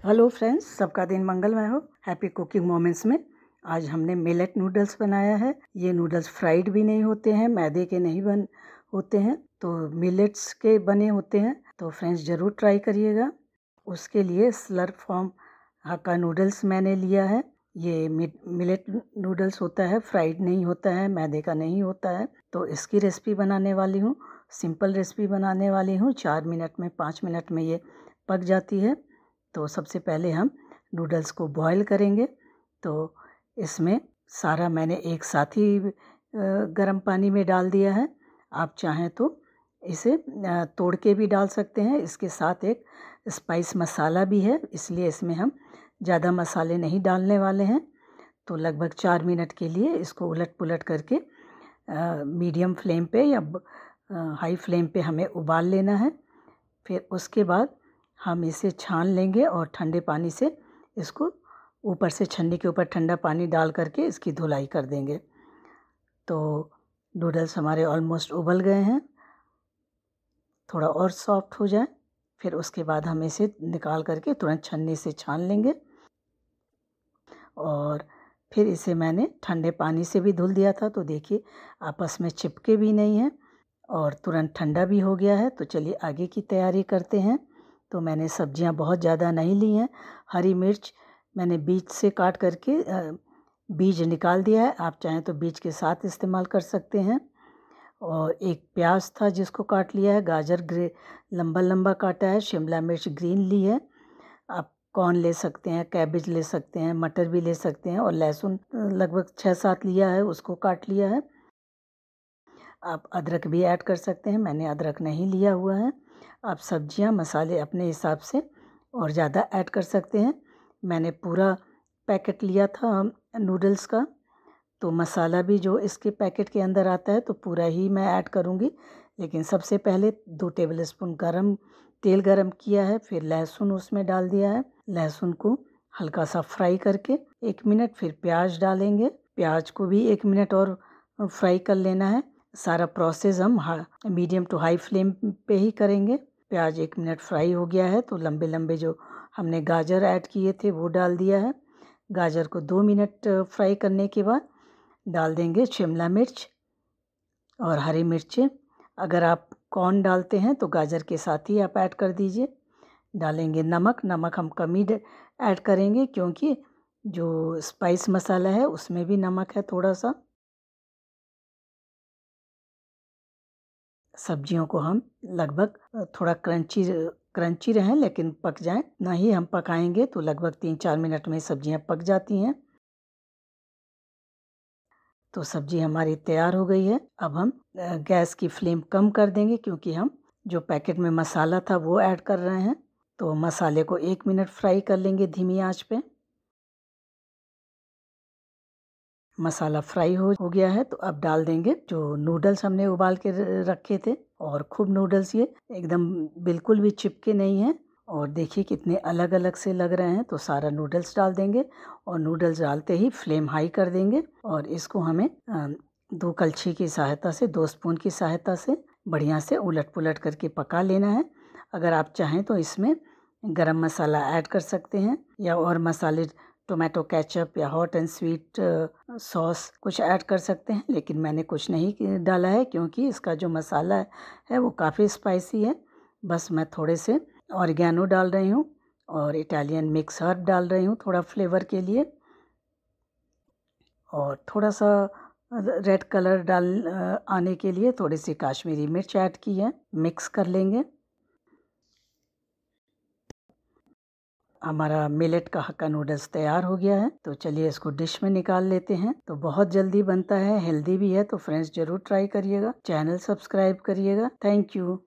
Hello friends, सबका दिन मंगलमय हो। हैप्पी कुकिंग मोमेंट्स में आज हमने मिलेट नूडल्स बनाया है। ये नूडल्स फ्राइड भी नहीं होते हैं, मैदे के नहीं होते हैं, तो मिलेट्स के बने होते हैं। तो फ्रेंड्स ज़रूर ट्राई करिएगा। उसके लिए स्लर्प फार्म का नूडल्स मैंने लिया है। ये मिलेट नूडल्स होता है, फ्राइड नहीं होता है, मैदे का नहीं होता है। तो इसकी रेसिपी बनाने वाली हूँ, सिंपल रेसिपी बनाने वाली हूँ। 4 मिनट में 5 मिनट में ये पक जाती है। तो सबसे पहले हम नूडल्स को बॉईल करेंगे। तो इसमें सारा मैंने एक साथ ही गर्म पानी में डाल दिया है। आप चाहें तो इसे तोड़ के भी डाल सकते हैं। इसके साथ एक स्पाइस मसाला भी है, इसलिए इसमें हम ज़्यादा मसाले नहीं डालने वाले हैं। तो लगभग 4 मिनट के लिए इसको उलट पुलट करके मीडियम फ्लेम पे या हाई फ्लेम पे हमें उबाल लेना है। फिर उसके बाद हम इसे छान लेंगे और ठंडे पानी से इसको ऊपर से छन्नी के ऊपर ठंडा पानी डाल करके इसकी धुलाई कर देंगे। तो नूडल्स हमारे ऑलमोस्ट उबल गए हैं, थोड़ा और सॉफ्ट हो जाए फिर उसके बाद हम इसे निकाल करके तुरंत छन्नी से छान लेंगे। और फिर इसे मैंने ठंडे पानी से भी धुल दिया था, तो देखिए आपस में चिपके भी नहीं हैं और तुरंत ठंडा भी हो गया है। तो चलिए आगे की तैयारी करते हैं। तो मैंने सब्जियां बहुत ज़्यादा नहीं ली हैं। हरी मिर्च मैंने बीज से काट करके बीज निकाल दिया है, आप चाहें तो बीज के साथ इस्तेमाल कर सकते हैं। और एक प्याज था जिसको काट लिया है, गाजर लंबा लंबा काटा है, शिमला मिर्च ग्रीन ली है, आप कॉर्न ले सकते हैं, कैबेज ले सकते हैं, मटर भी ले सकते हैं। और लहसुन लगभग 6-7 लिया है, उसको काट लिया है। आप अदरक भी ऐड कर सकते हैं, मैंने अदरक नहीं लिया हुआ है। आप सब्जियां मसाले अपने हिसाब से और ज़्यादा ऐड कर सकते हैं। मैंने पूरा पैकेट लिया था नूडल्स का, तो मसाला भी जो इसके पैकेट के अंदर आता है तो पूरा ही मैं ऐड करूँगी। लेकिन सबसे पहले 2 टेबलस्पून तेल गरम किया है, फिर लहसुन उसमें डाल दिया है। लहसुन को हल्का सा फ्राई करके 1 मिनट, फिर प्याज डालेंगे। प्याज को भी 1 मिनट और फ्राई कर लेना है। सारा प्रोसेस हम मीडियम टू हाई फ्लेम पे ही करेंगे। प्याज 1 मिनट फ्राई हो गया है तो लंबे लंबे जो हमने गाजर ऐड किए थे वो डाल दिया है। गाजर को 2 मिनट फ्राई करने के बाद डाल देंगे शिमला मिर्च और हरी मिर्चें। अगर आप कॉर्न डालते हैं तो गाजर के साथ ही आप ऐड कर दीजिए। डालेंगे नमक हम कम ही ऐड करेंगे क्योंकि जो स्पाइस मसाला है उसमें भी नमक है थोड़ा सा। सब्जियों को हम लगभग थोड़ा क्रंची रहें लेकिन पक जाएं, ना ही हम पकाएंगे तो लगभग 3-4 मिनट में सब्जियां पक जाती हैं। तो सब्जी हमारी तैयार हो गई है। अब हम गैस की फ्लेम कम कर देंगे क्योंकि हम जो पैकेट में मसाला था वो ऐड कर रहे हैं। तो मसाले को 1 मिनट फ्राई कर लेंगे धीमी आंच पे। मसाला फ्राई हो गया है तो अब डाल देंगे जो नूडल्स हमने उबाल के रखे थे। और खूब नूडल्स ये एकदम बिल्कुल भी चिपके नहीं हैं और देखिए कितने अलग अलग से लग रहे हैं। तो सारा नूडल्स डाल देंगे और नूडल्स डालते ही फ्लेम हाई कर देंगे और इसको हमें 2 कलछी की सहायता से, 2 स्पून की सहायता से बढ़िया से उलट पुलट करके पका लेना है। अगर आप चाहें तो इसमें गरम मसाला ऐड कर सकते हैं या और मसाले, टोमेटो केचप या हॉट एंड स्वीट सॉस कुछ ऐड कर सकते हैं, लेकिन मैंने कुछ नहीं डाला है क्योंकि इसका जो मसाला है वो काफ़ी स्पाइसी है। बस मैं थोड़े से ऑरिगेनो डाल रही हूँ और इटालियन मिक्स हर्ब डाल रही हूँ थोड़ा फ्लेवर के लिए। और थोड़ा सा रेड कलर आने के लिए थोड़ी सी काश्मीरी मिर्च ऐड की है। मिक्स कर लेंगे। हमारा मिलेट का हक्का नूडल्स तैयार हो गया है। तो चलिए इसको डिश में निकाल लेते हैं। तो बहुत जल्दी बनता है, हेल्दी भी है। तो फ्रेंड्स ज़रूर ट्राई करिएगा, चैनल सब्सक्राइब करिएगा। Thank you.